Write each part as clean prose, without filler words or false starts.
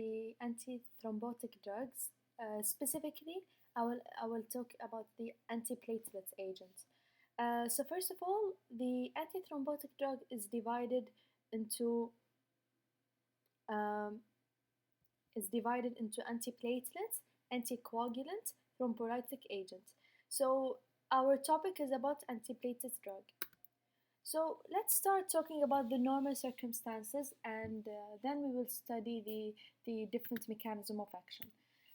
the antithrombotic drugs. Specifically, I will talk about the antiplatelet agents. So first of all, the antithrombotic drug into um, is divided into antiplatelet, anticoagulant, thrombolytic agent. So our topic is about antiplatelet drug. So let's start talking about the normal circumstances, and then we will study the different mechanism of action.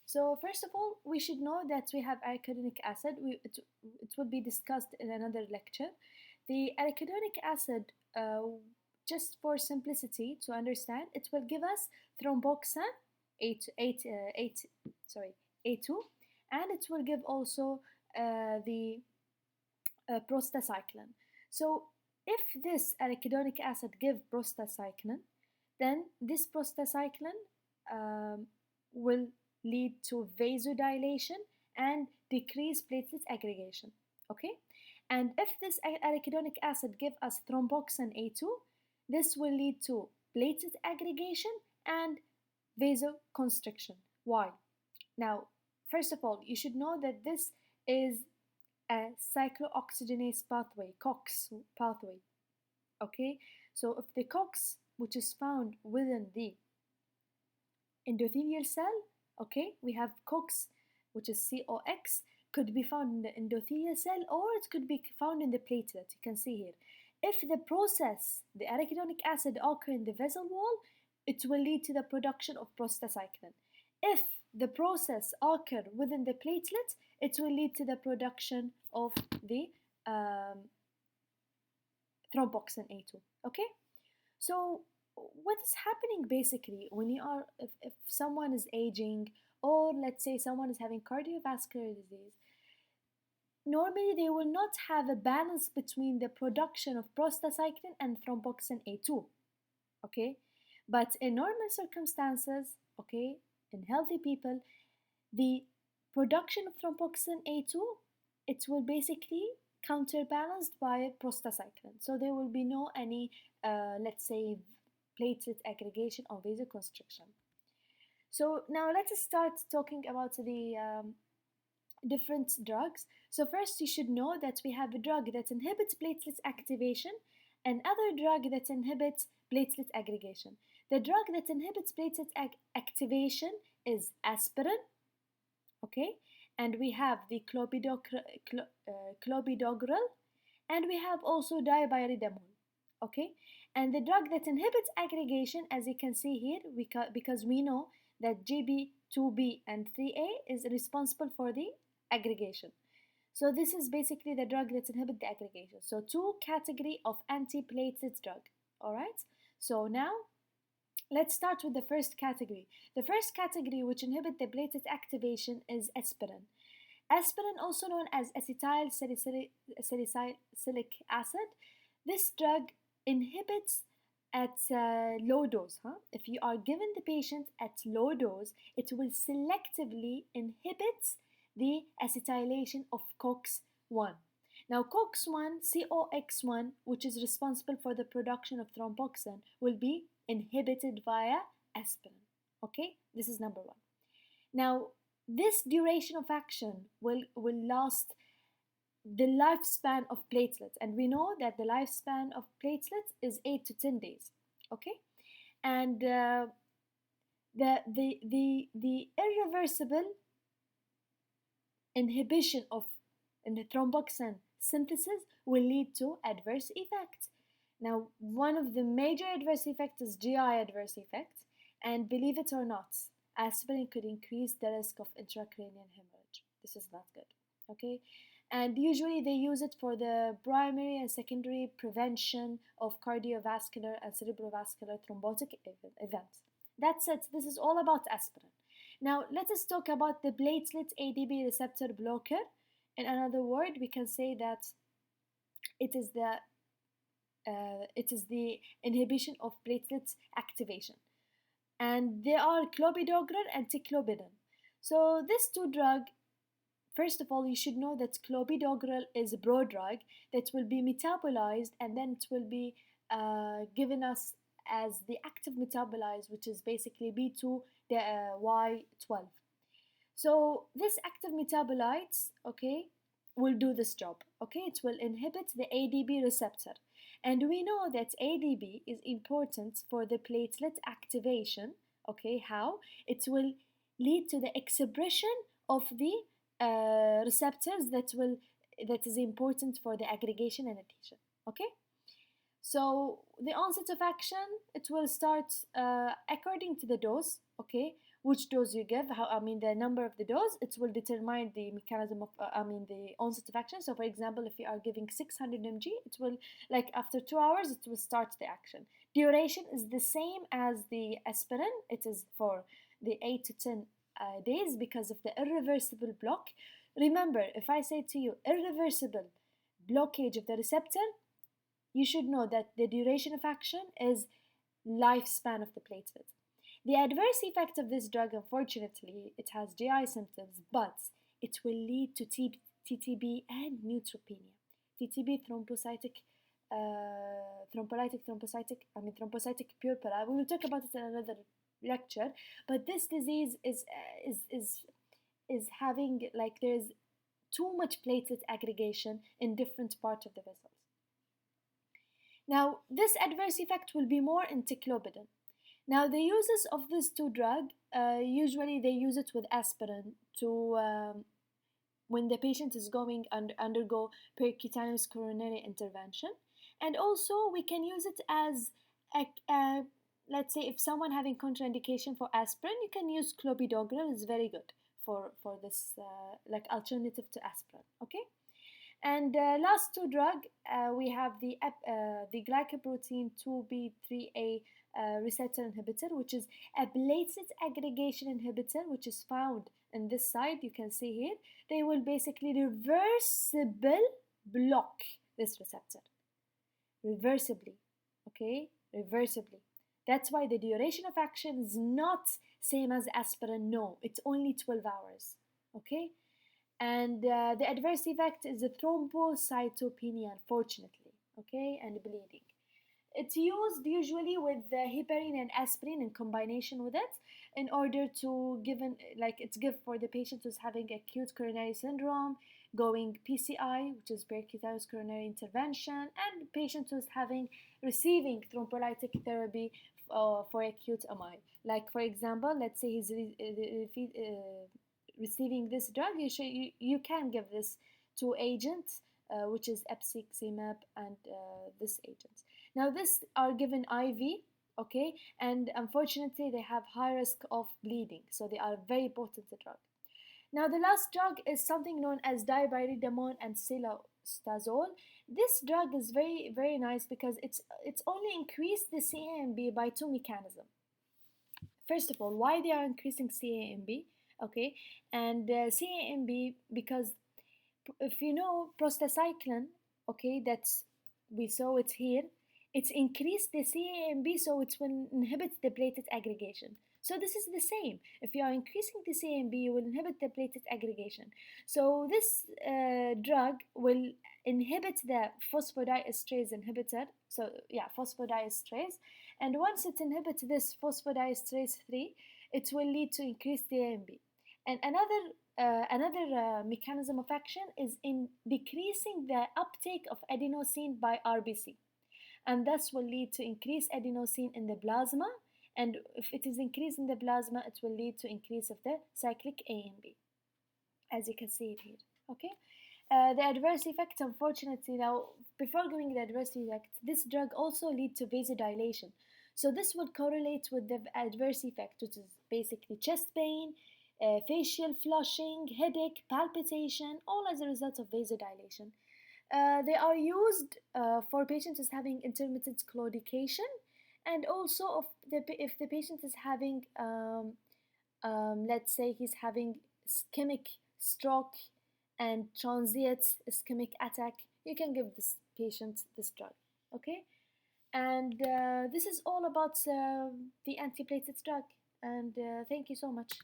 So first of all, we should know that we have arachidonic acid. It will be discussed in another lecture. The arachidonic acid, just for simplicity to understand, it will give us thromboxane, 8, sorry, A2, and it will give also the prostacyclin. So if this arachidonic acid give prostacyclin, then this prostacyclin will lead to vasodilation and decrease platelet aggregation. Okay, and if this arachidonic acid give us thromboxane A2, this will lead to platelet aggregation and vasoconstriction. Why? Now, first of all, you should know that this is a cyclooxygenase pathway, COX pathway. Okay, so if the COX, which is found within the endothelial cell, okay, we have COX, which is COX, could be found in the endothelial cell or it could be found in the platelet. You can see here. If the process, the arachidonic acid, occur in the vessel wall, it will lead to the production of prostacyclin. If the process occur within the platelet, it will lead to the production of the thromboxane A2. Okay, so what is happening basically when if someone is aging, or let's say someone is having cardiovascular disease, normally they will not have a balance between the production of prostacyclin and thromboxane A2. Okay, but in normal circumstances, okay, in healthy people, the production of thromboxane A2, it will basically counterbalanced by prostacyclin. So there will be no any, let's say, platelet aggregation or vasoconstriction. So now let us start talking about the different drugs. So first you should know that we have a drug that inhibits platelet activation and other drug that inhibits platelet aggregation. The drug that inhibits platelet activation is aspirin, okay, and we have the clopidogrel, and we have also dipyridamole, okay. And the drug that inhibits aggregation, as you can see here, because we know that GB2B and 3A is responsible for the aggregation. So this is basically the drug that inhibits the aggregation. So two category of antiplatelet drug. All right. So now let's start with the first category. The first category which inhibit the platelet activation is aspirin. Aspirin, also known as acetyl salicylic acid, this drug inhibits at low dose. If you are given the patient at low dose, it will selectively inhibit the acetylation of COX-1. Now COX-1, COX-1, which is responsible for the production of thromboxane, will be inhibited via aspirin. Okay, this is number one. Now this duration of action will last the lifespan of platelets, and we know that the lifespan of platelets is 8 to 10 days. Okay, and the irreversible inhibition of the thromboxane synthesis will lead to adverse effects. Now, one of the major adverse effects is GI adverse effects, and believe it or not, aspirin could increase the risk of intracranial hemorrhage. This is not good, okay? And usually they use it for the primary and secondary prevention of cardiovascular and cerebrovascular thrombotic events. That's it. This is all about aspirin. Now, let us talk about the platelet ADP receptor blocker. In another word, we can say that it is the inhibition of platelet activation. And they are clopidogrel and ticlopidin. So these two drugs, first of all, you should know that clopidogrel is a prodrug that will be metabolized and then it will be given us as the active metabolites, which is basically B2Y12. So this active metabolites, okay, will do this job. Okay, it will inhibit the ADP receptor, and we know that ADP is important for the platelet activation. Okay, how? It will lead to the expression of the receptors that is important for the aggregation and adhesion. Okay, so the onset of action, it will start according to the dose. Okay, which dose you give, the number of the dose, it will determine the mechanism of, the onset of action. So for example, if you are giving 600 mg, it will, like after 2 hours, it will start the action. Duration is the same as the aspirin. It is for the 8 to 10 days because of the irreversible block. Remember, if I say to you irreversible blockage of the receptor, you should know that the duration of action is lifespan of the platelet. The adverse effect of this drug, unfortunately, it has GI symptoms, but it will lead to TTB and neutropenia. TTB, thrombocytic purpura. We will talk about it in another lecture. But this disease is having, like, there's too much platelet aggregation in different parts of the vessels. Now, this adverse effect will be more in ticlopidin. Now, the uses of these two drugs, usually they use it with aspirin to when the patient is going to undergo percutaneous coronary intervention. And also, we can use it as, let's say, if someone having contraindication for aspirin, you can use clopidogrel. It's very good for this, like alternative to aspirin, okay? And last two drugs, we have the glycoprotein 2B3A receptor inhibitor, which is a platelet aggregation inhibitor, which is found in this side. You can see here. They will basically reversible block this receptor. Reversibly, okay? Reversibly. That's why the duration of action is not same as aspirin. No, it's only 12 hours, okay? And the adverse effect is the thrombocytopenia, unfortunately, okay, and bleeding. It's used usually with heparin and aspirin in combination with it in order to it's given for the patient who's having acute coronary syndrome, going PCI, which is percutaneous coronary intervention, and patient who's receiving thrombolytic therapy for acute MI. Like for example, let's say he's receiving this drug, you can give this two agents, which is epciximab and this agent. Now, this are given IV, okay, and unfortunately, they have high risk of bleeding, so they are very potent drug. Now, the last drug is something known as dipyridamole and cilostazol. This drug is very, very nice because it's only increased the CAMB by two mechanisms. First of all, why they are increasing CAMB? Okay, and CAMB, because if you know prostacyclin, okay, that's, we saw it here, it's increased the CAMB, so it will inhibit the platelet aggregation. So this is the same. If you are increasing the CAMB, you will inhibit the platelet aggregation. So this drug will inhibit the phosphodiesterase inhibitor. So yeah, phosphodiesterase. And once it inhibits this phosphodiesterase 3, it will lead to increased CAMB. And another mechanism of action is in decreasing the uptake of adenosine by RBC, and thus will lead to increased adenosine in the plasma. And if it is increased in the plasma, it will lead to increase of the cyclic AMB, as you can see it here. Okay. The adverse effect, unfortunately, now before going to the adverse effect, this drug also lead to vasodilation. So this would correlate with the adverse effect, which is basically chest pain, facial flushing, headache, palpitation, all as a result of vasodilation. They are used for patients who's having intermittent claudication, and also if the patient is having, let's say he's having ischemic stroke and transient ischemic attack, you can give this patient this drug, okay? And this is all about the antiplatelet drug, and thank you so much.